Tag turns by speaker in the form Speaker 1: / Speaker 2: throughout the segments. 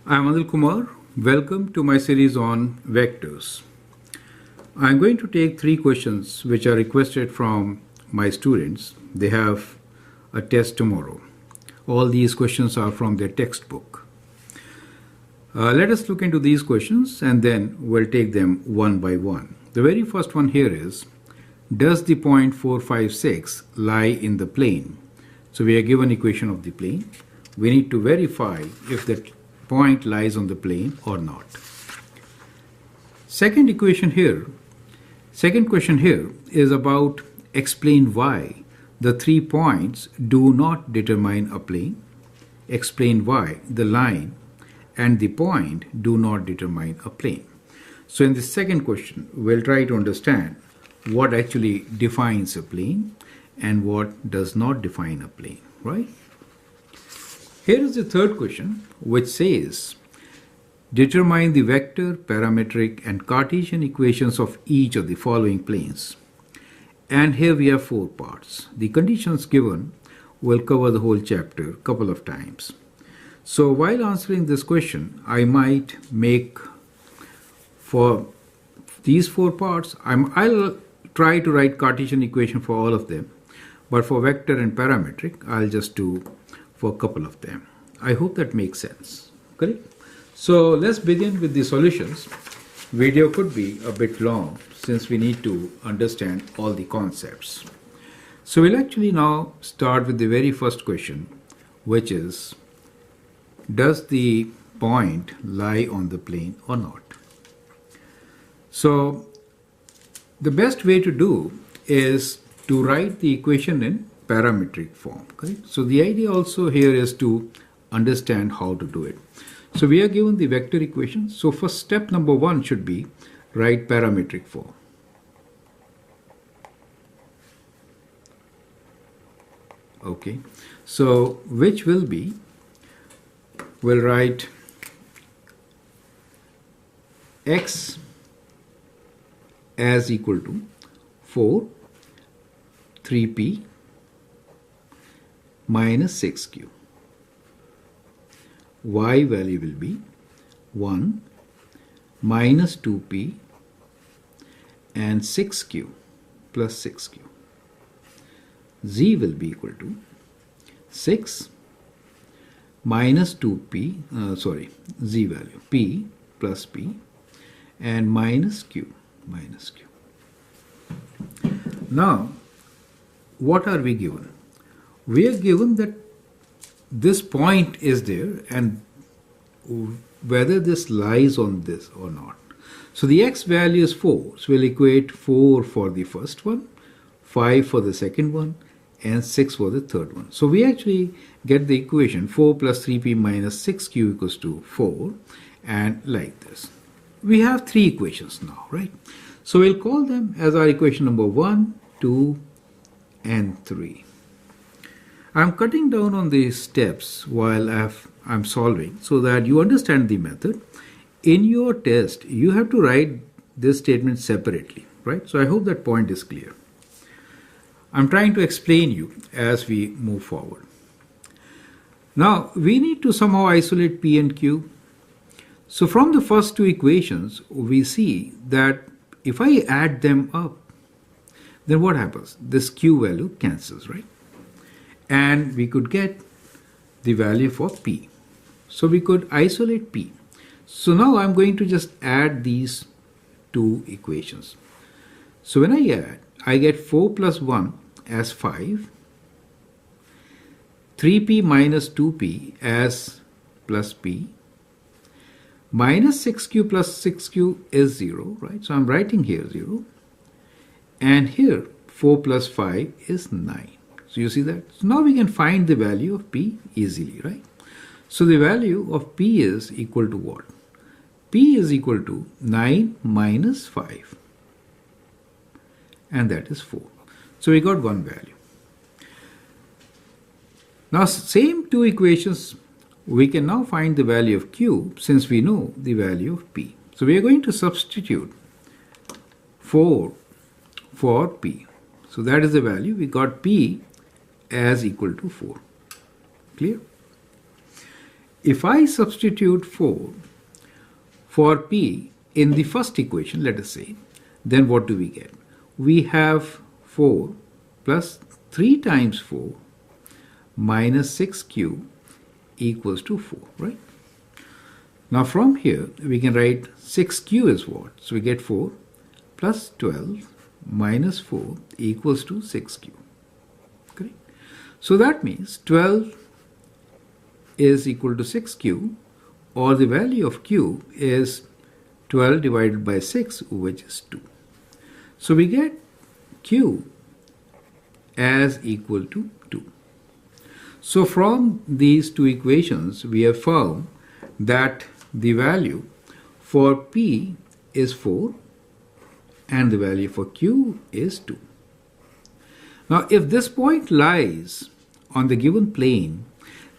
Speaker 1: I'm Anil Kumar. Welcome to my series on vectors. I'm going to take 3 questions which are requested from my students. They have a test tomorrow. All these questions are from their textbook. Let us look into these questions and then we'll take them one by one. The very first one here is, does the point 4, 5, 6 lie in the plane? So we are given equation of the plane. We need to verify if that point lies on the plane or not. Second question here is about explain why the 3 points do not determine a plane. Explain why the line and the point do not determine a plane. So in the second question, we'll try to understand what actually defines a plane and what does not define a plane, right? Here is the third question, which says, determine the vector, parametric, and Cartesian equations of each of the following planes. And here we have 4 parts. The conditions given will cover the whole chapter a couple of times. So while answering this question, I might make for these 4 parts, I'll try to write Cartesian equation for all of them. But for vector and parametric, I'll just do for a couple of them. I hope that makes sense. Correct? So let's begin with the solutions. Video could be a bit long since we need to understand all the concepts. So we'll actually now start with the very first question, which is, does the point lie on the plane or not? So the best way to do is to write the equation in parametric form. Correct? So the idea also here is to understand how to do it. So we are given the vector equation. So first step number 1 should be write parametric form. Okay. So which will be, we'll write x as equal to 4, 3p minus 6q. Y value will be 1 minus 2p and 6q plus 6q. Z will be equal to 6 minus 2p, Z value, p plus p and minus q. Now, what are we given? We are given that this point is there and whether this lies on this or not. So the x value is 4. So we'll equate 4 for the first one, 5 for the second one, and 6 for the third one. So we actually get the equation 4 plus 3p minus 6q equals to 4, and like this. We have 3 equations now, right? So we'll call them as our equation number 1, 2, and 3. I'm cutting down on the steps while I'm solving so that you understand the method. In your test, you have to write this statement separately, right? So I hope that point is clear. I'm trying to explain you as we move forward. Now, we need to somehow isolate p and q. So from the first 2 equations, we see that if I add them up, then what happens? This q value cancels, right? And we could get the value for p. So we could isolate p. So now I'm going to just add these 2 equations. So when I add, I get 4 plus 1 as 5, 3p minus 2p as plus p, minus 6q plus 6q is 0, right? So I'm writing here 0. And here 4 plus 5 is 9. So you see that? So now we can find the value of p easily, right? So the value of p is equal to what? P is equal to 9 minus 5. And that is 4. So we got one value. Now same 2 equations, we can now find the value of q since we know the value of p. So we are going to substitute 4 for p. So that is the value. We got p as equal to 4. Clear? if I substitute 4 for p in the first equation, let us say, then what do we get? We have 4 plus 3 times 4 minus 6q equals to 4, right? Now from here, we can write 6q is what? So we get 4 plus 12 minus 4 equals to 6q. Correct? So that means 12 is equal to 6q, or the value of q is 12 divided by 6, which is 2. So we get q as equal to 2. So from these two equations, we have found that the value for p is 4 and the value for q is 2. Now if this point lies on the given plane,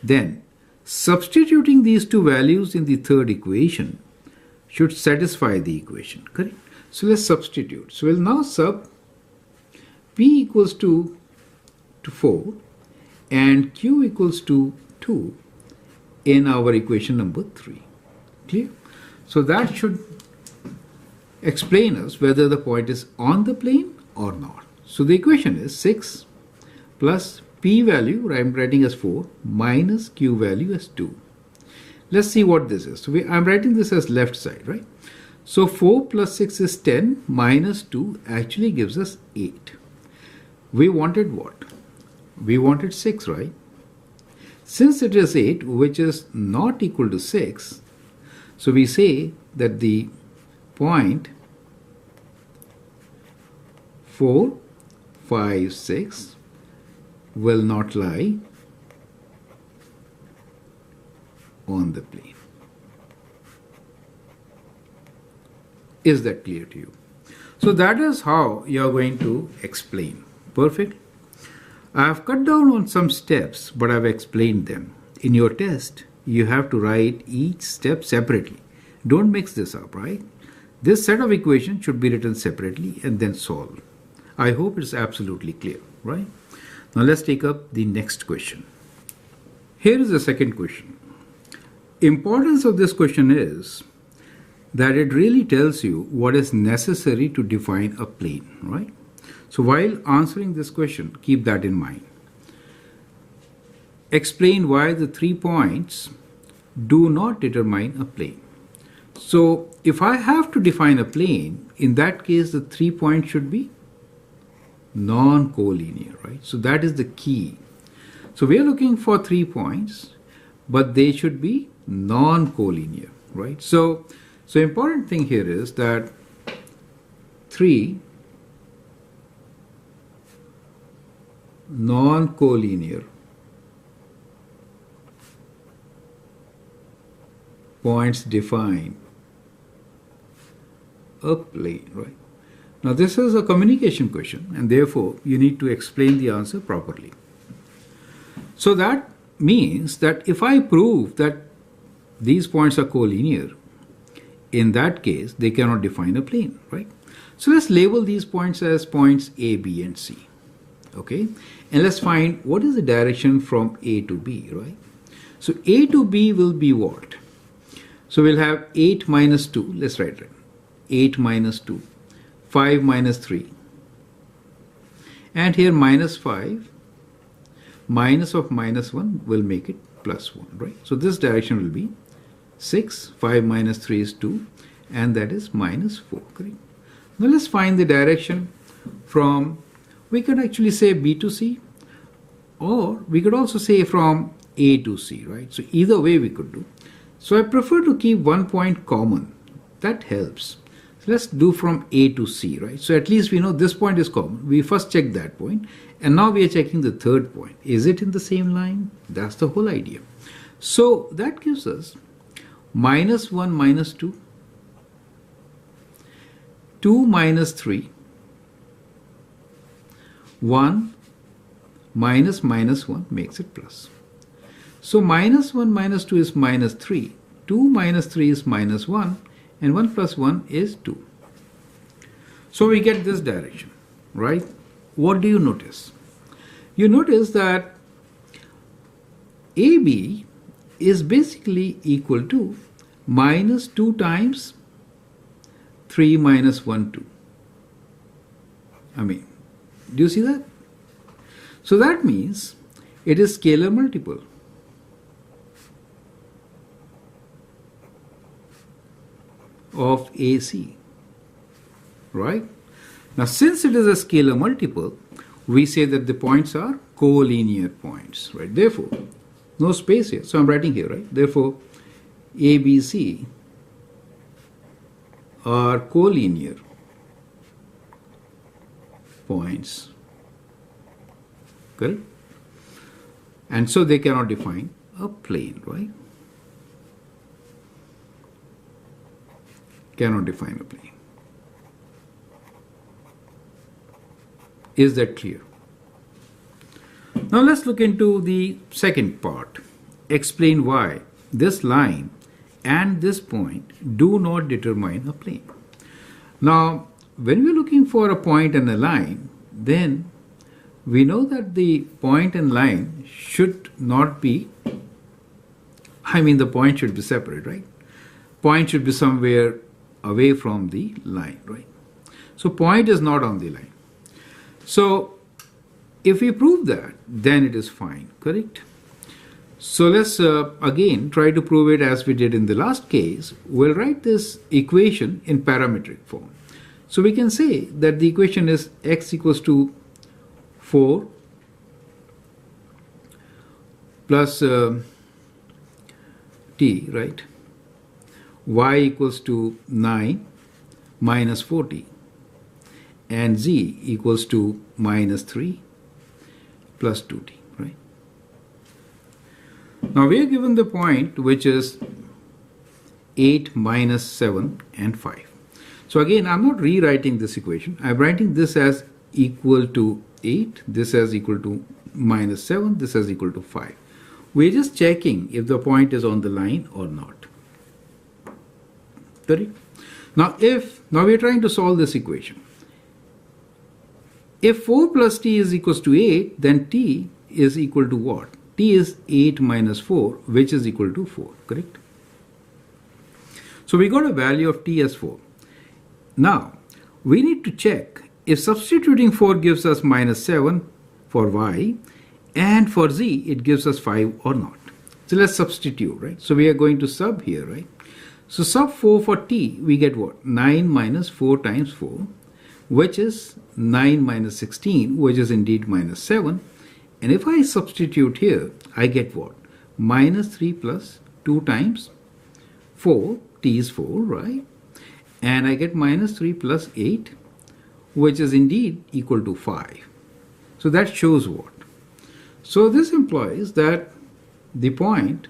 Speaker 1: then substituting these two values in the third equation should satisfy the equation, correct? So let's substitute. So we'll now sub p equals to 4 and q equals to 2 in our equation number 3. Clear? So that should explain us whether the point is on the plane or not. So the equation is 6 plus p value, I'm writing as 4, minus q value as 2. Let's see what this is. So I'm writing this as left side, right? So 4 plus 6 is 10, minus 2 actually gives us 8. We wanted what? We wanted 6, right? Since it is 8, which is not equal to 6, so we say that the point 4, 5, 6 will not lie on the plane. Is that clear to you? So that is how you are going to explain. Perfect. I have cut down on some steps, but I have explained them. In your test, you have to write each step separately. Don't mix this up, right? This set of equations should be written separately and then solved. I hope it's absolutely clear, right? Now let's take up the next question. Here is the second question. Importance of this question is that it really tells you what is necessary to define a plane, right? So while answering this question, keep that in mind. Explain why the 3 points do not determine a plane. So if I have to define a plane, in that case the 3 points should be non-collinear, right? So that is the key. So we are looking for 3 points, but they should be non-collinear, right? So important thing here is that 3 non-collinear points define a plane, right? Now this is a communication question and therefore you need to explain the answer properly. So that means that if I prove that these points are collinear, in that case they cannot define a plane, right? So let's label these points as points A, B and C. Okay, and let's find what is the direction from A to B, right? So A to B will be what? So we'll have 8 minus 2, let's write it. 8 minus 2, 5 minus 3, and here minus 5, minus of minus 1 will make it plus 1, right? So this direction will be 6, 5 minus 3 is 2, and that is minus 4, correct? Now let's find the direction from, we could actually say B to C, or we could also say from A to C, right? So either way we could do. So I prefer to keep one point common. That helps. So let's do from A to C, right? So at least we know this point is common. We first check that point, and now we are checking the third point. Is it in the same line? That's the whole idea. So that gives us minus 1 minus 2, 2 minus 3, 1 minus minus 1 makes it plus. So minus 1 minus 2 is minus 3, 2 minus 3 is minus 1, and 1 plus 1 is 2. So we get this direction, right? What do you notice? You notice that AB is basically equal to minus 2 times 3 minus 1, 2. I mean, do you see that? So that means it is scalar multiple of AC, right? Now, since it is a scalar multiple, we say that the points are collinear points, right? Therefore, no space here. So I'm writing here, right? Therefore, A, B, C are collinear points, correct? And so they cannot define a plane, right? Cannot define a plane. Is that clear? Now let's look into the second part. Explain why this line and this point do not determine a plane. Now, when we're looking for a point and a line, then we know that the point and line should not be, the point should be separate, right? Point should be somewhere away from the line, right? So point is not on the line. So if we prove that, then it is fine, correct? So let's again try to prove it as we did in the last case. We'll write this equation in parametric form. So we can say that the equation is x equals to 4 plus t, right? Y equals to 9 minus 40 and z equals to minus 3 plus 2t, right? Now we are given the point which is 8 minus 7 and 5. So again, I'm not rewriting this equation. I'm writing this as equal to 8, this as equal to minus 7, this as equal to 5. We're just checking if the point is on the line or not. Correct? Now we're trying to solve this equation. If 4 plus t is equals to 8, then t is equal to what? T is 8 minus 4, which is equal to 4, correct? So we got a value of t as 4. Now, we need to check if substituting 4 gives us minus 7 for y, and for z it gives us 5 or not. So let's substitute, right? So we are going to sub here, right? So sub 4 for t, we get what? 9 minus 4 times 4, which is 9 minus 16, which is indeed minus 7. And if I substitute here, I get what? Minus 3 plus 2 times 4, t is 4, right? And I get minus 3 plus 8, which is indeed equal to 5. So that shows what? So this implies that the point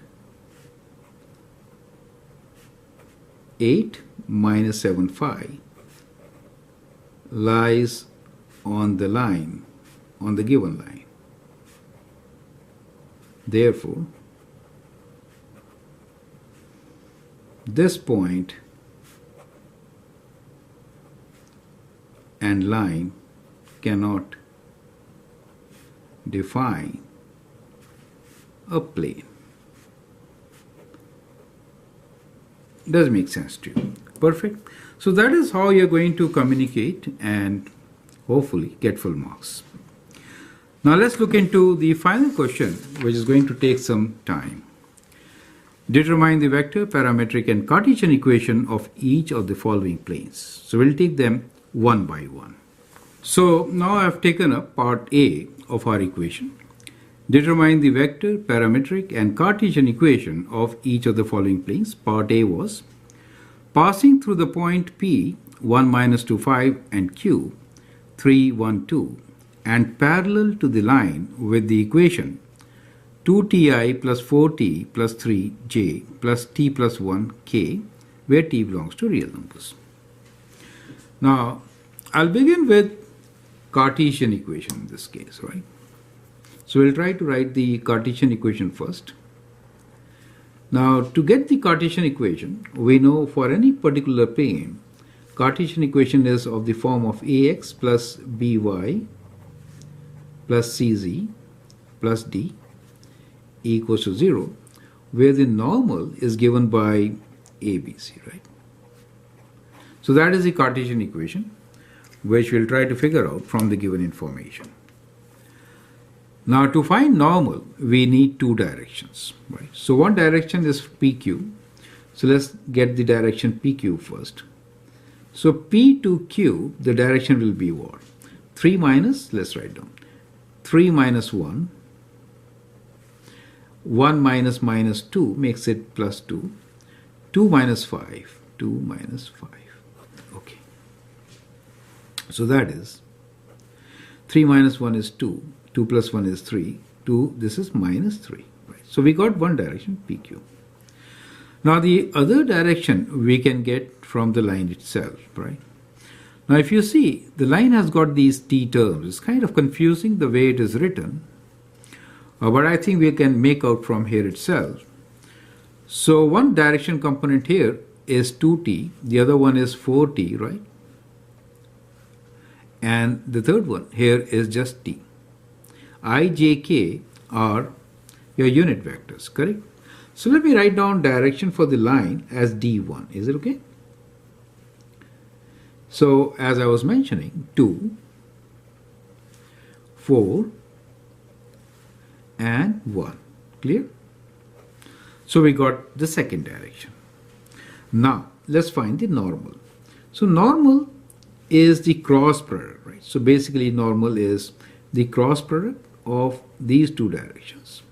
Speaker 1: 8 minus 7, 5 lies on the line, on the given line. Therefore, this point and line cannot define a plane. Does make sense to you? Perfect. So that is how you're going to communicate and hopefully get full marks. Now let's look into the final question, which is going to take some time. Determine the vector, parametric and Cartesian equation of each of the following planes. So we'll take them one by one. So now I've taken up part A of our equation. Determine the vector, parametric and Cartesian equation of each of the following planes. Part A was passing through the point P 1 minus 2 5 and Q 3 1 2 and parallel to the line with the equation 2ti plus 4t plus 3j plus t plus 1k, where t belongs to real numbers. Now I'll begin with Cartesian equation in this case, right? So we'll try to write the Cartesian equation first. Now to get the Cartesian equation, we know for any particular plane, Cartesian equation is of the form of ax plus by plus cz plus d equals to 0, where the normal is given by ABC, right? So that is the Cartesian equation, which we'll try to figure out from the given information. Now to find normal, we need two directions, right? So one direction is PQ. So let's get the direction PQ first. So P to Q, the direction will be what? 3 minus, let's write down, 3 minus 1. 1 minus minus 2 makes it plus 2. 2 minus 5. 2 minus 5. Okay. So that is 3 minus 1 is 2. 2 plus 1 is 3. 2, this is minus 3. Right. So we got one direction, PQ. Now the other direction we can get from the line itself, right? Now if you see, the line has got these t terms. It's kind of confusing the way it is written, but I think we can make out from here itself. So one direction component here is 2t, the other one is 4t, right? And the third one here is just t. I, j, k are your unit vectors, correct? So let me write down direction for the line as d1. Is it okay? So as I was mentioning, 2, 4, and 1. Clear? So we got the second direction. Now let's find the normal. So normal is the cross product, right? So basically normal is the cross product of these two directions.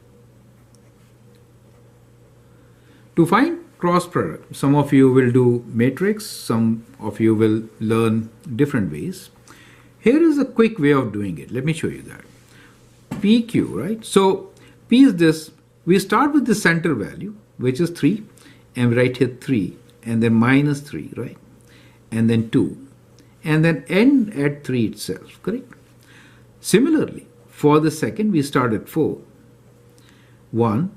Speaker 1: To find cross product, some of you will do matrix, some of you will learn different ways. Here is a quick way of doing it. Let me show you that. PQ, right? So P is this. We start with the center value, which is 3, and we write here 3, and then minus 3, right? And then 2, and then end at 3 itself, correct? Similarly, for the second, we start at 4, 1,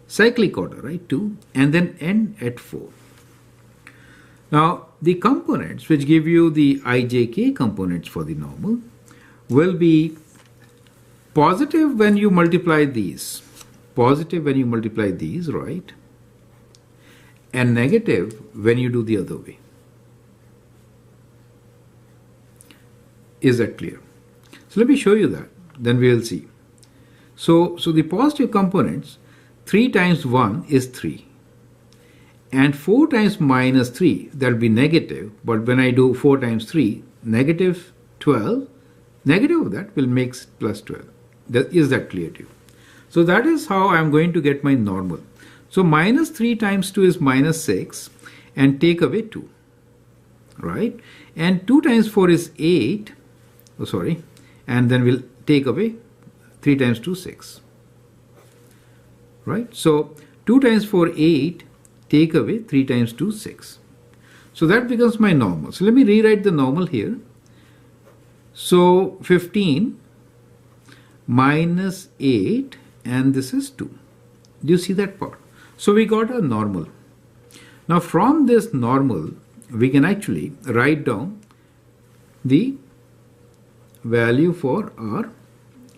Speaker 1: cyclic order, right? 2, and then end at 4. Now, the components which give you the ijk components for the normal will be positive when you multiply these. Positive when you multiply these, right? And negative when you do the other way. Is that clear? So let me show you that. Then we will see. So the positive components, 3 times 1 is 3. And 4 times minus 3, that will be negative. But when I do 4 times 3, negative 12, negative of that will make plus 12. Is that clear to you? So that is how I am going to get my normal. So minus 3 times 2 is minus 6, and take away 2. Right? And 2 times 4 is 8. Oh, sorry. And then we'll take away 3 times 2, 6. Right? So 2 times 4, 8. Take away 3 times 2, 6. So that becomes my normal. So let me rewrite the normal here. So 15 minus 8, and this is 2. Do you see that part? So we got a normal. Now from this normal, we can actually write down the value for our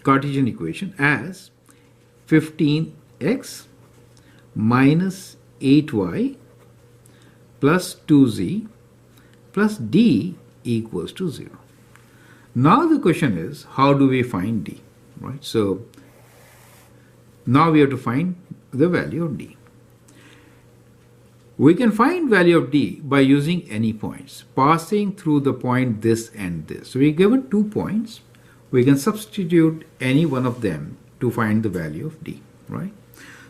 Speaker 1: Cartesian equation as 15x minus 8y plus 2z plus d equals to 0. Now the question is, how do we find d? Right? So now we have to find the value of d. We can find value of d by using any points, passing through the point this and this. So we're given 2 points. We can substitute any one of them to find the value of d, right?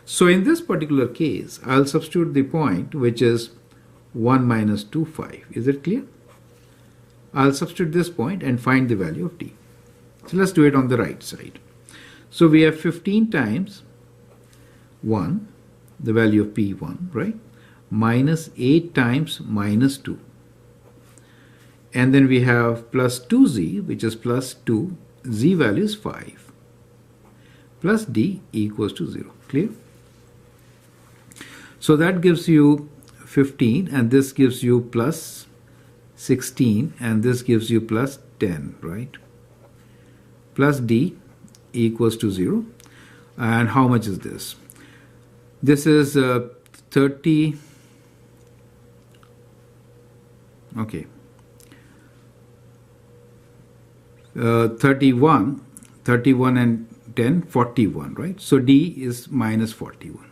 Speaker 1: So in this particular case, I'll substitute the point which is 1 minus 2, 5. Is it clear? I'll substitute this point and find the value of d. So let's do it on the right side. So we have 15 times 1, the value of p1, right? Minus 8 times minus 2. And then we have plus 2z, which is plus 2. Z value is 5. Plus d equals to 0. Clear? So that gives you 15, and this gives you plus 16, and this gives you plus 10, right? Plus d equals to 0. And how much is this? This is 30. Okay. 31 and 10, 41, right? So D is minus 41.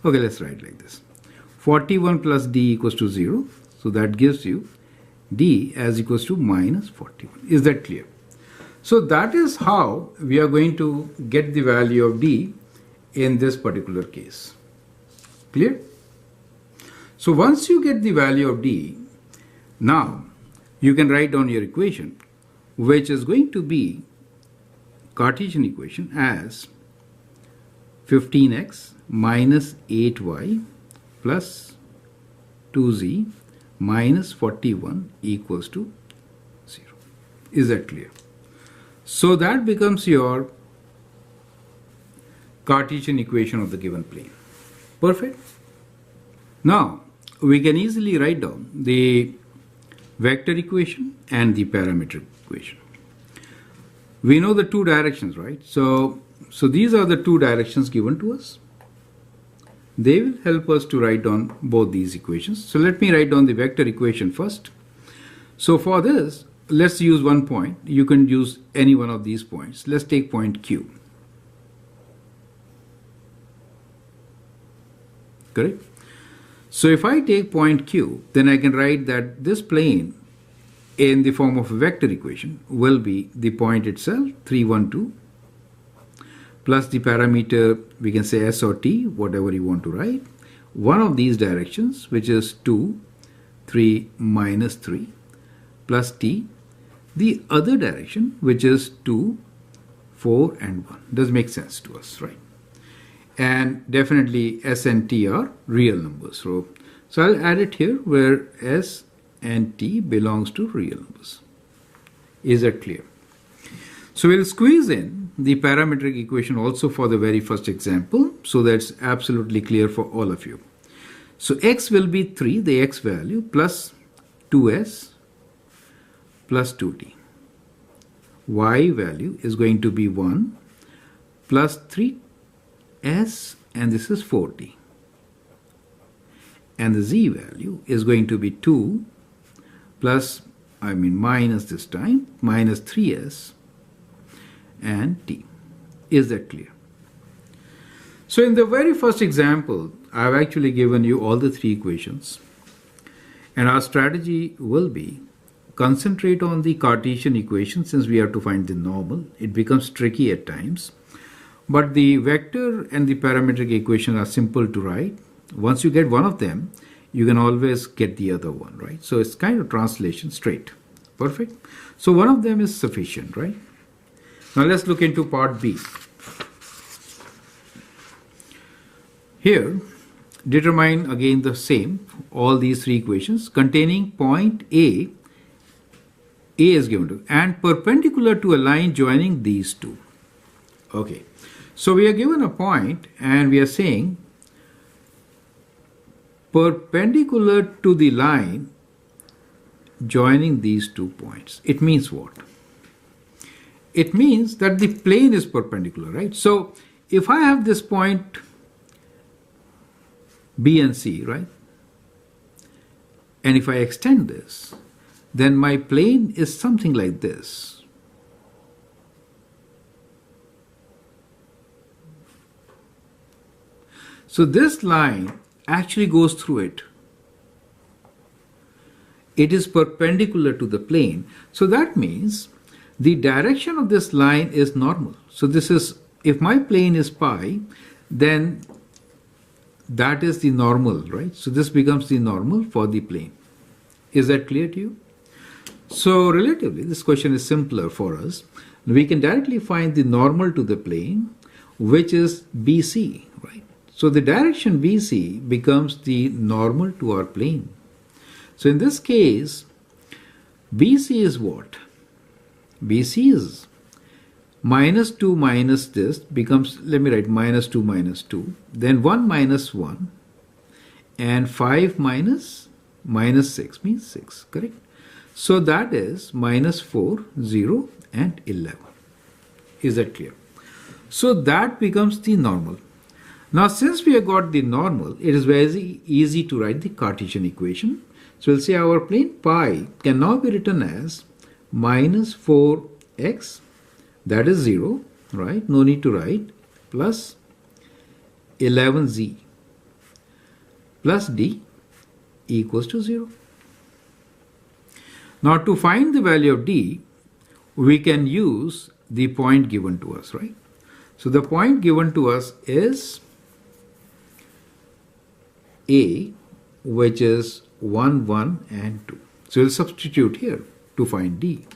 Speaker 1: Okay, let's write like this. 41 plus D equals to 0. So that gives you D as equals to minus 41. Is that clear? So that is how we are going to get the value of D in this particular case. Clear? So once you get the value of D, now you can write down your equation, which is going to be Cartesian equation as 15x minus 8y plus 2z minus 41 equals to 0. Is that clear? So that becomes your Cartesian equation of the given plane. Perfect. Now we can easily write down the vector equation and the parametric equation. We know the two directions, right? So these are the two directions given to us. They will help us to write down both these equations. So let me write down the vector equation first. So for this, let's use one point. You can use any one of these points. Let's take point Q. Correct? So if I take point Q, then I can write that this plane in the form of a vector equation will be the point itself, 3, 1, 2, plus the parameter, we can say S or T, whatever you want to write. One of these directions, which is 2, 3, minus 3, plus T. The other direction, which is 2, 4, and 1. Does make sense to us, right? And definitely S and T are real numbers. So I'll add it here where S and T belongs to real numbers. Is that clear? So we'll squeeze in the parametric equation also for the very first example, so that's absolutely clear for all of you. So x will be 3, the x value, plus 2s plus 2t. Y value is going to be 1 plus 3s, and this is 4t. And the z value is going to be 2 plus, minus this time, minus 3s and t. Is that clear? So in the very first example, I've actually given you all the three equations. And our strategy will be concentrate on the Cartesian equation since we have to find the normal. It becomes tricky at times. But the vector and the parametric equation are simple to write. Once you get one of them, you can always get the other one, right? So it's kind of translation straight. Perfect. So one of them is sufficient, right? Now let's look into part B. Here, determine again the same, all these three equations containing point A is given to, and perpendicular to a line joining these two. Okay, so we are given a point and we are saying perpendicular to the line joining these 2 points. It means what? It means that the plane is perpendicular, right? So if I have this point B and C, right? And if I extend this, then my plane is something like this. So this line actually goes through it. It is perpendicular to the plane. So that means the direction of this line is normal. So this is, if my plane is pi, then that is the normal, right? So this becomes the normal for the plane. Is that clear to you? So relatively, this question is simpler for us. We can directly find the normal to the plane, which is BC, right? So the direction BC becomes the normal to our plane. So in this case, BC is what? BC is minus 2 minus this becomes, let me write minus 2 minus 2, then 1 minus 1, and 5 minus 6 means 6, correct? So that is minus 4, 0, and 11. Is that clear? So that becomes the normal. Now since we have got the normal, it is very easy to write the Cartesian equation. So we'll say our plane pi can now be written as minus 4x, that is 0, right? No need to write, plus 11z plus d equals to 0. Now to find the value of d, we can use the point given to us, right? So the point given to us is A, which is 1, 1 and 2. So we'll substitute here to find d.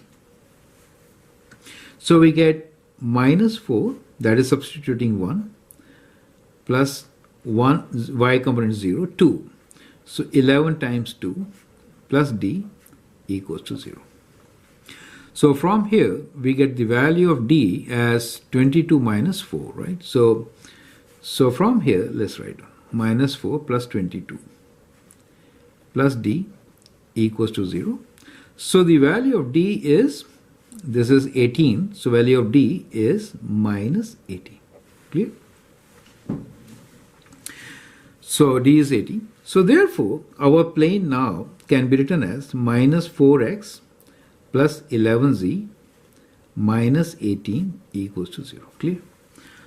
Speaker 1: So we get minus 4, that is substituting 1, plus 1, y component 0, 2. So 11 times 2 plus d equals to 0. So from here, we get the value of d as 22 minus 4, right? So from here, let's write minus 4 plus 22 plus d equals to 0. So the value of d is, this is 18, so value of d is minus 18. Clear? So d is 18. So therefore, our plane now can be written as minus 4x plus 11z minus 18 equals to 0. Clear?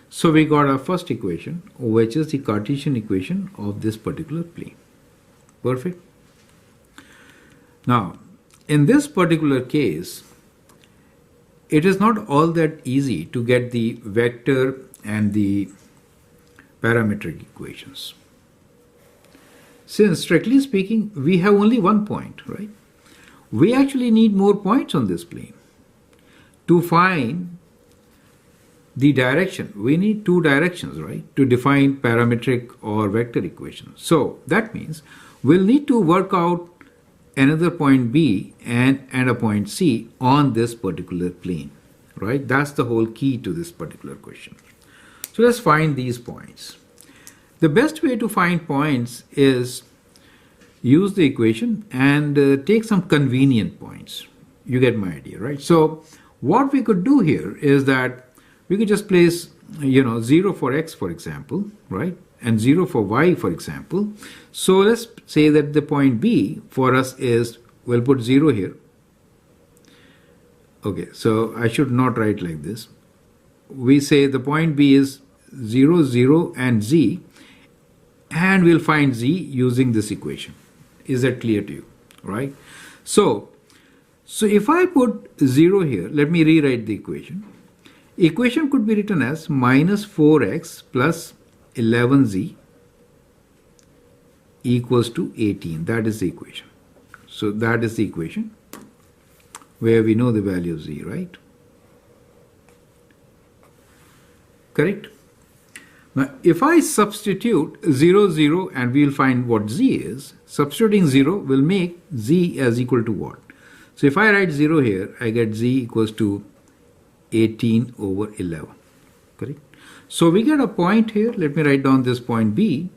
Speaker 1: So we got our first equation, which is the Cartesian equation of this particular plane. Perfect. Now, in this particular case, it is not all that easy to get the vector and the parametric equations. Since, strictly speaking, we have only one point, right? We actually need more points on this plane. To find the direction, we need two directions, right? To define parametric or vector equations. So that means we'll need to work out another point B and a point C on this particular plane, right? That's the whole key to this particular question. So let's find these points. The best way to find points is use the equation and take some convenient points. You get my idea, right? So what we could do here is that we could just place, 0 for x, for example, right? And 0 for y, for example. So let's say that the point B for us is, we'll put 0 here. Okay, so I should not write like this. We say the point B is 0, 0 and z, and we'll find z using this equation. Is that clear to you, right? So if I put 0 here, let me rewrite the equation. Equation could be written as minus 4x plus 11z equals to 18. That is the equation. So that is the equation where we know the value of z, right? Correct? Now, if I substitute 0, 0 and we'll find what z is, substituting 0 will make z as equal to what? So if I write 0 here, I get z equals to 18 over 11. Correct? So we get a point here. Let me write down this point B.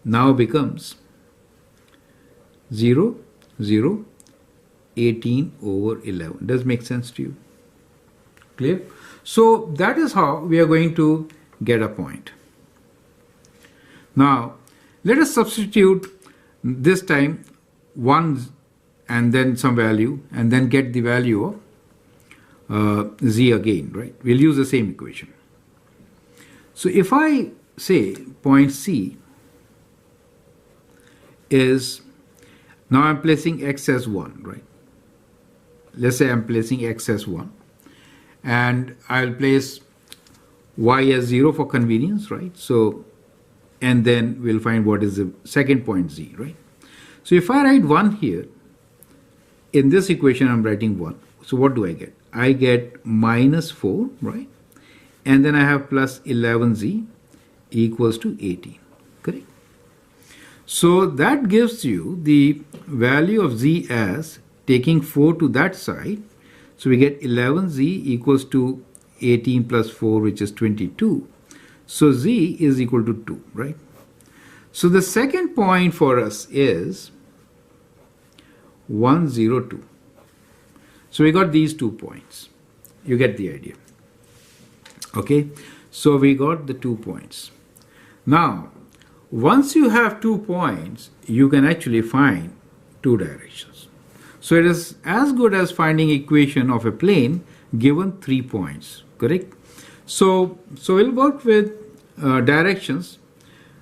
Speaker 1: Now becomes 0, 0, 18 over 11. Does make sense to you? Clear? So that is how we are going to get a point. Now let us substitute this time 1 and then some value and then get the value of z again, right? We'll use the same equation. So if I say point C is, now I'm placing x as 1, right? Let's say I'm placing x as 1 and I'll place y as 0 for convenience, right? So, and then we'll find what is the second point z, right? So if I write 1 here, in this equation I'm writing 1. So what do I get? I get minus 4, right? And then I have plus 11z equals to 18, correct? So that gives you the value of z as taking 4 to that side. So we get 11z equals to 18 plus 4, which is 22. So z is equal to 2, right? So the second point for us is 1, 0, 2. So we got these 2 points. You get the idea. Okay, so we got the 2 points. Now, once you have 2 points, you can actually find 2 directions. So it is as good as finding equation of a plane given 3 points, correct? So we'll work with directions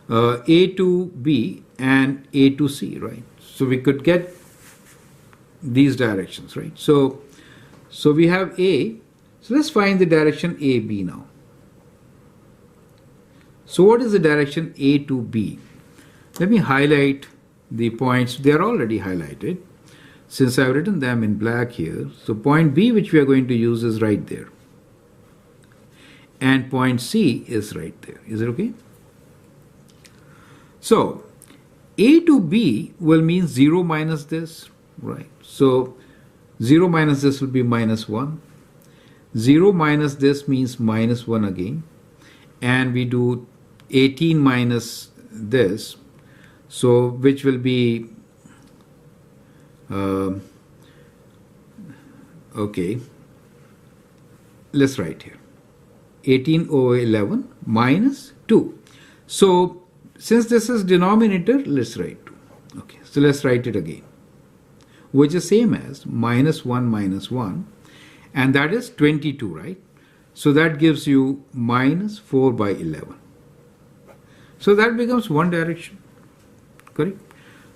Speaker 1: A to B and A to C, right? So we could get these directions, right? So we have A. So let's find the direction AB now. So what is the direction A to B? Let me highlight the points. They are already highlighted since I've written them in black here. So point B, which we are going to use, is right there. And point C is right there. Is it okay? So A to B will mean 0 minus this, right? So 0 minus this will be minus 1. 0 minus this means minus 1 again. And we do 18 minus this, so which will be okay, let's write here 18 over 11 minus 2. So since this is denominator, let's write 2. Okay, so let's write it again, which is same as minus 1 minus 1, and that is 22, right? So that gives you minus 4 by 11. So that becomes one direction, correct?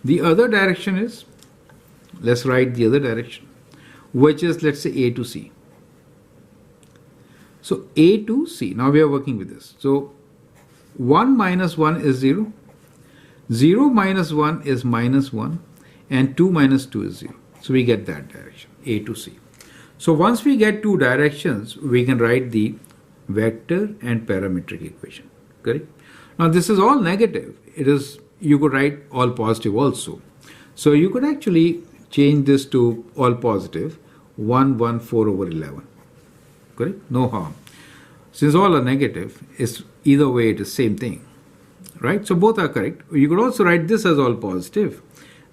Speaker 1: The other direction is, let's write the other direction, which is, let's say, A to C. So A to C, now we are working with this. So 1 minus 1 is 0, 0 minus 1 is minus 1, and 2 minus 2 is 0. So we get that direction, A to C. So once we get 2 directions, we can write the vector and parametric equation, correct? Now this is all negative. It is, you could write all positive also. So you could actually change this to all positive, 1, 1, 4 over 11, correct? No harm. Since all are negative, it's either way it is same thing, right? So both are correct. You could also write this as all positive,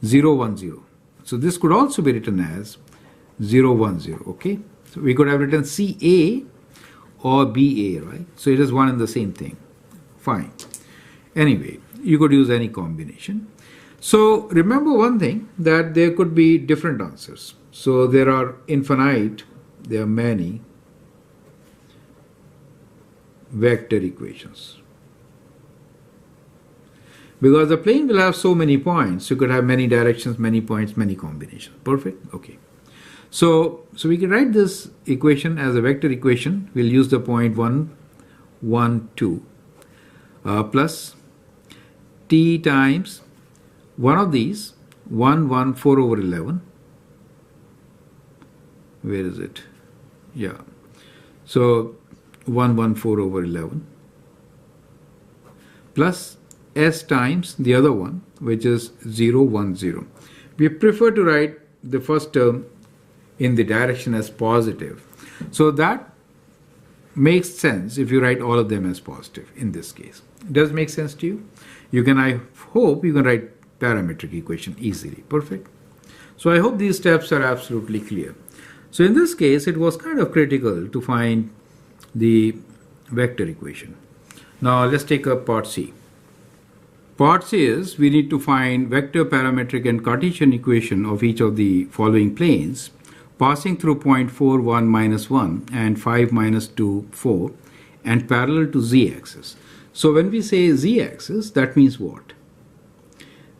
Speaker 1: 0, 1, 0. So this could also be written as 0, 1, 0, okay? So we could have written CA or BA, right? So it is one and the same thing. Fine. Anyway, you could use any combination. So remember one thing, that there could be different answers. So there are infinite, there are many vector equations. Because the plane will have so many points, you could have many directions, many points, many combinations. Perfect? Okay. So we can write this equation as a vector equation. We'll use the point 1, 1, 2 plus t times one of these, 1, 1, 4 over 11. Where is it? Yeah. So 1, 1, 4 over 11 plus s times the other one, which is 0, 1, 0. We prefer to write the first term in the direction as positive. So that makes sense if you write all of them as positive in this case. Does it make sense to you? You can, I hope you can write parametric equation easily. Perfect. So I hope these steps are absolutely clear. So in this case, it was kind of critical to find the vector equation. Now let's take up part C. Part C is, we need to find vector, parametric and Cartesian equation of each of the following planes passing through point 4, 1, minus 1 and 5, minus 2, 4 and parallel to z-axis. So when we say z-axis, that means what?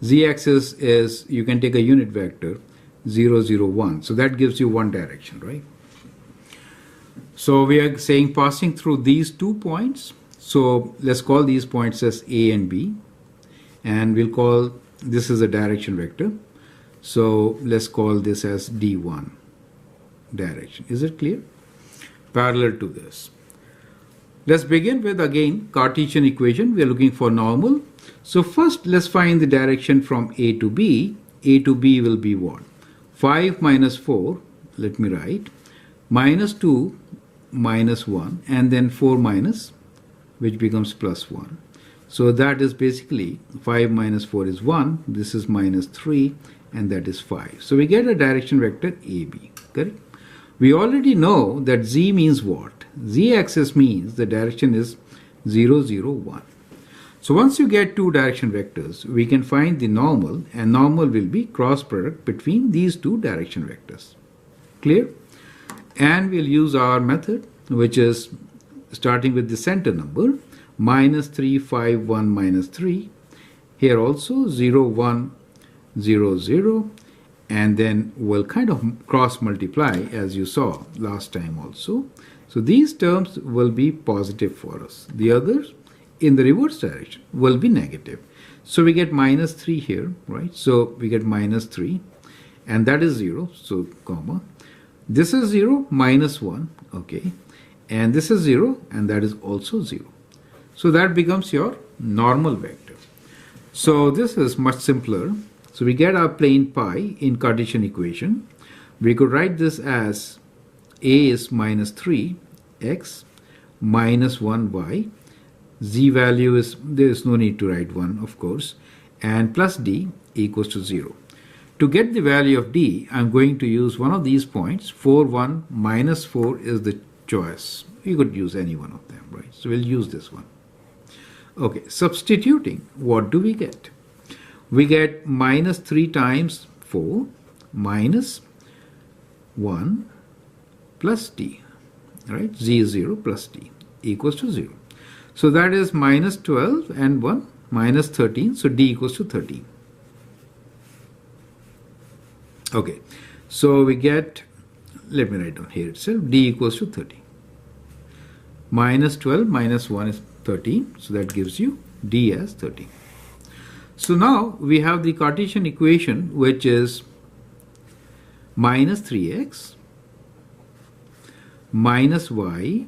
Speaker 1: Z-axis is, you can take a unit vector 0, 0, 1. So that gives you one direction, right? So we are saying passing through these 2 points. So let's call these points as A and B. And we'll call, this is a direction vector. So let's call this as D1 direction. Is it clear? Parallel to this. Let's begin with, again, Cartesian equation. We are looking for normal. So first, let's find the direction from A to B. A to B will be what? 5 minus 4, let me write, minus 2, minus 1, and then 4 minus, which becomes plus 1. So that is basically 5 minus 4 is 1, this is minus 3, and that is 5. So we get a direction vector AB, correct? We already know that Z means what? Z-axis means the direction is 0, 0, 1. So once you get two direction vectors, we can find the normal, and normal will be cross product between these two direction vectors. Clear? And we'll use our method, which is starting with the center number, minus 3, 5, 1, minus 3. Here also 0, 1, 0, 0. And then we'll kind of cross multiply as you saw last time also. So these terms will be positive for us. The others in the reverse direction will be negative. So we get minus 3 here, right? So we get minus 3 and that is 0, so comma. This is 0, minus 1, okay. And this is 0 and that is also 0. So that becomes your normal vector. So this is much simpler. So we get our plane pi in Cartesian equation. We could write this as a is minus 3 x minus 1 y. Z value is, there is no need to write 1 of course, and plus d equals to 0. To get the value of d, I'm going to use one of these points. 4, 1, minus 4 is the choice. You could use any one of them, right? So we'll use this one. Okay, substituting, what do we get? We get minus 3 times 4 minus 1 plus d, right? Z is 0 plus d equals to 0. So that is minus 12 and 1 minus 13. So d equals to 13. Okay, so we get, let me write down here itself, d equals to 13. Minus 12 minus 1 is 13. So that gives you d as 13. So now we have the Cartesian equation, which is minus 3x minus y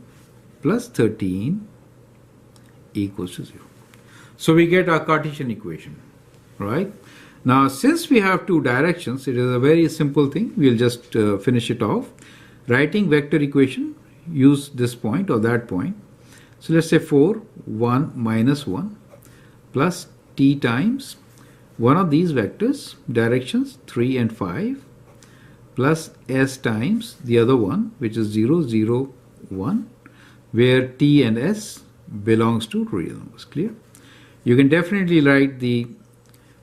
Speaker 1: plus 13 equals to 0. So we get our Cartesian equation, right? Now since we have two directions, it is a very simple thing. We'll just finish it off. Writing vector equation, use this point or that point. So let's say 4, 1 minus 1 plus t times one of these vectors, directions 3 and 5, plus s times the other one, which is 0, 0, 1, where t and s belongs to real numbers. Clear? You can definitely write the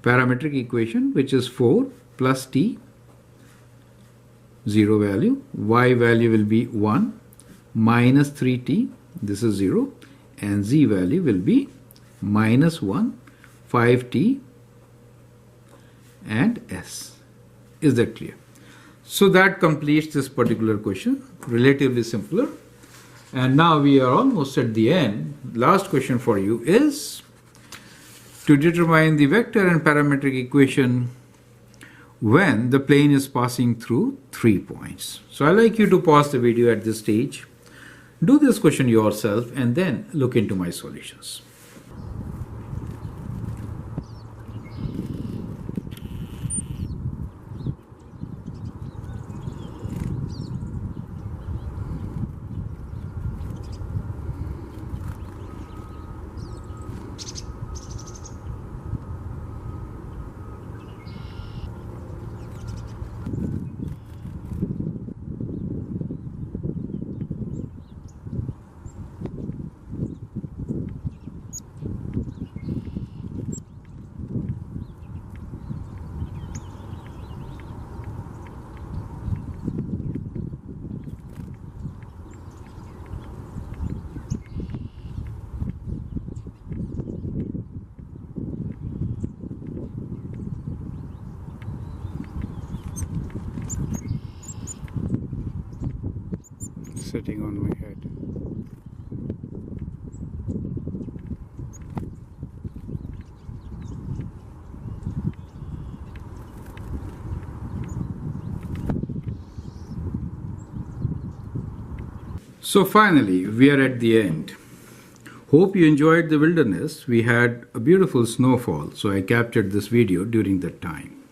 Speaker 1: parametric equation, which is 4 plus t, 0 value, y value will be 1, minus 3t, this is 0, and z value will be minus 1, 5t, and s. Is that clear? So that completes this particular question, relatively simpler. And now we are almost at the end. Last question for you is to determine the vector and parametric equation when the plane is passing through 3 points. So I'd like you to pause the video at this stage, do this question yourself, and then look into my solutions. Sitting on my head. So finally, we are at the end. Hope you enjoyed the wilderness. We had a beautiful snowfall, so I captured this video during that time.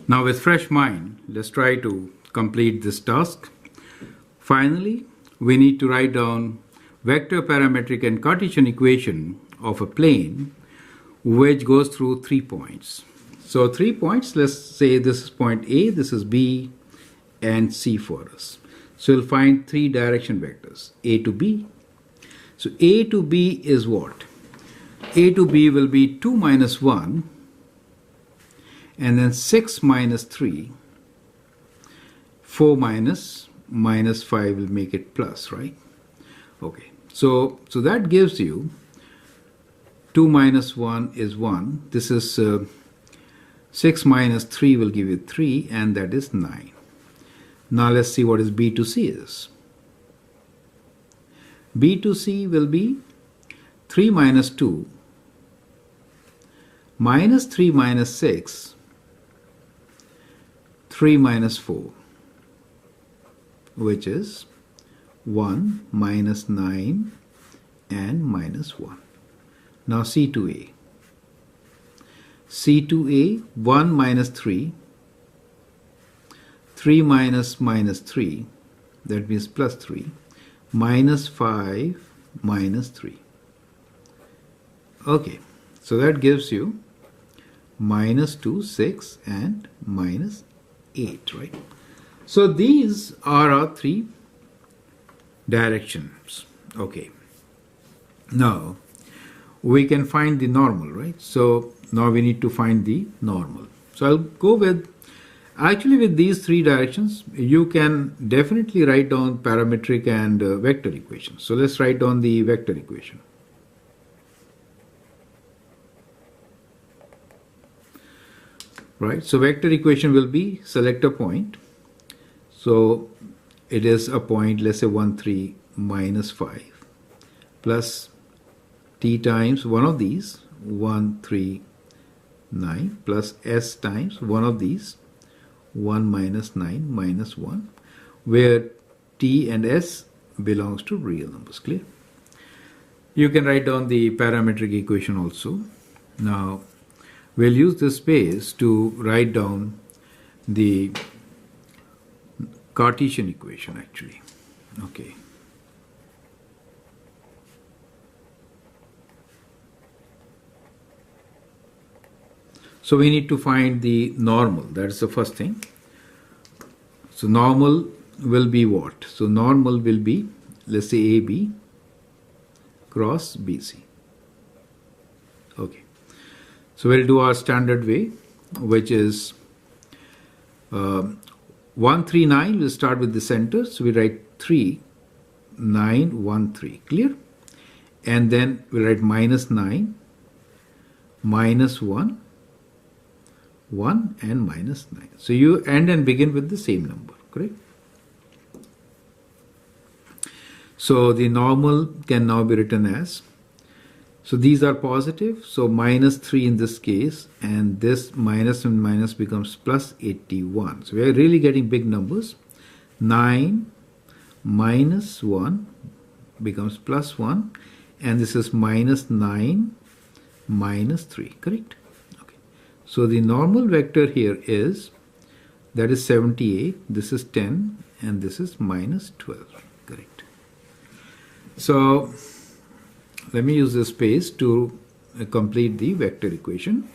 Speaker 1: Now with fresh mind, let's try to complete this task. Finally, we need to write down vector, parametric, and Cartesian equation of a plane which goes through 3 points. So 3 points, let's say this is point A, this is B, and C for us. So you'll find three direction vectors, A to B. So A to B is what? A to B will be 2 minus 1, and then 6 minus 3, 4 minus 5 will make it plus, right? Okay, so that gives you 2 minus 1 is 1. This is 6 minus 3 will give you 3, and that is 9. Now let's see what is B to C is. B to C will be 3 minus 2 minus 3 minus 6, 3 minus 4, which is 1 minus 9 and minus 1. Now C to A. C to A, 1 minus 3, 3 minus minus 3, that means plus 3, minus 5 minus 3. Okay, so that gives you minus 2, 6 and minus 8, right? So these are our three directions. Okay, now we can find the normal, right? So now we need to find the normal. So I'll go with, actually with these three directions, you can definitely write down parametric and vector equations. So let's write down the vector equation. Right, so vector equation will be select a point. So it is a point, let's say 1, 3, minus 5, plus t times one of these, 1, 3, 9, plus s times one of these, 1 minus 9 minus 1, where t and s belongs to real numbers. Clear? You can write down the parametric equation also. Now we'll use this space to write down the Cartesian equation actually. Okay. So we need to find the normal. That's the first thing. So normal will be what? So normal will be, let's say AB cross BC. Okay. So we'll do our standard way, which is 139. We'll start with the center. So we write 3, 9, 1, 3. Clear? And then we'll write minus 9, minus 1, 1 and minus 9. So you end and begin with the same number, correct? So the normal can now be written as, so these are positive, so minus 3 in this case, and this minus and minus becomes plus 81. So we are really getting big numbers. 9 minus 1 becomes plus 1, and this is minus 9 minus 3, correct? So the normal vector here is, that is 78, this is 10, and this is minus 12, correct. So let me use this space to complete the vector equation.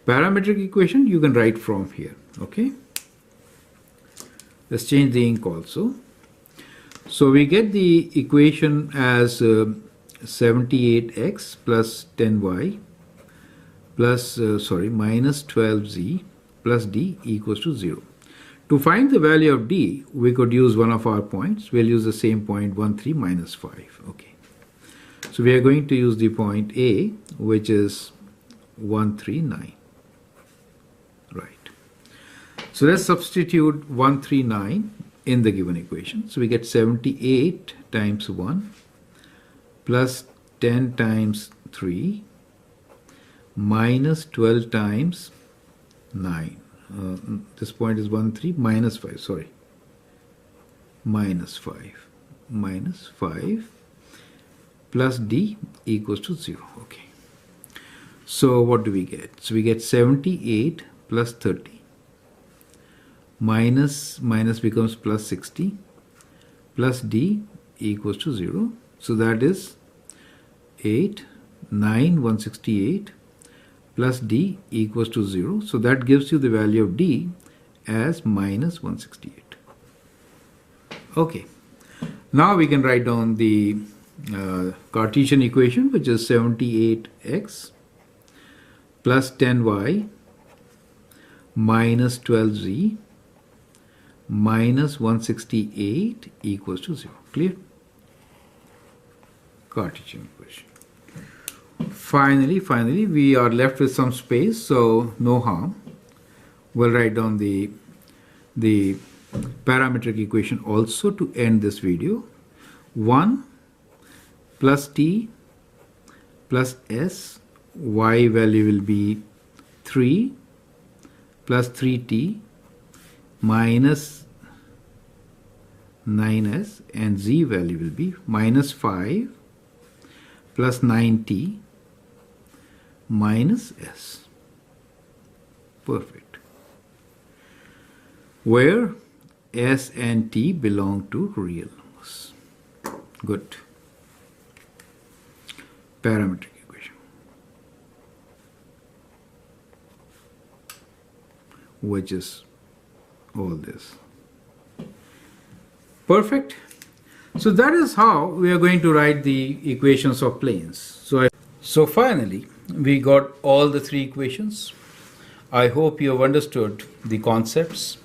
Speaker 1: Parametric equation you can write from here, okay. Let's change the ink also. So we get the equation as 78x plus 10y plus minus 12z plus d equals to 0. To find the value of d, we could use one of our points. We'll use the same point, 1, 3, minus 5. Okay. So we are going to use the point A, which is 1, 3, 9. Right. So let's substitute 1, 3, 9 in the given equation. So we get 78 times 1 plus 10 times 3 minus 12 times 9. This point is 1, 3, minus 5, sorry. Minus 5. Minus 5 plus d equals to 0. Okay. So what do we get? So we get 78 plus 30. Minus becomes plus 60 plus d equals to 0. So that is 8, 9, 168 plus d equals to 0. So that gives you the value of d as minus 168. Okay, now we can write down the Cartesian equation, which is 78x plus 10y minus 12z minus 168 equals to 0. Clear? Cartesian equation. Finally, we are left with some space, so no harm. We'll write down the parametric equation also to end this video. 1 plus t plus s, y value will be 3 plus 3t minus 9s, and z value will be minus 5 plus 9t minus s. Perfect. Where s and t belong to real numbers. Good. Parametric equation, which is all this. Perfect. So that is how we are going to write the equations of planes. So finally, we got all the three equations. I hope you have understood the concepts.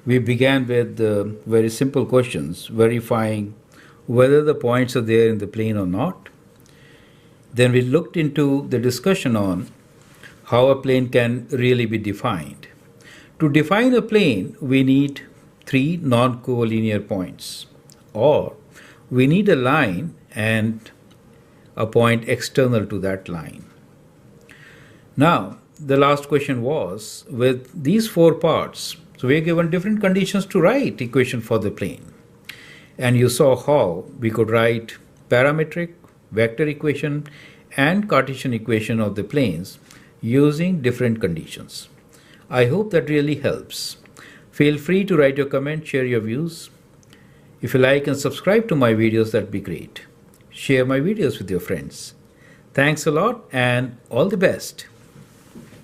Speaker 1: We began with very simple questions, verifying whether the points are there in the plane or not. Then we looked into the discussion on how a plane can really be defined. To define a plane, we need three non-collinear points, or we need a line and a point external to that line. Now, the last question was, with these four parts, so we are given different conditions to write equation for the plane. And you saw how we could write parametric, vector equation, and Cartesian equation of the planes using different conditions. I hope that really helps. Feel free to write your comment, share your views. If you like and subscribe to my videos, that'd be great. Share my videos with your friends. Thanks a lot and all the best.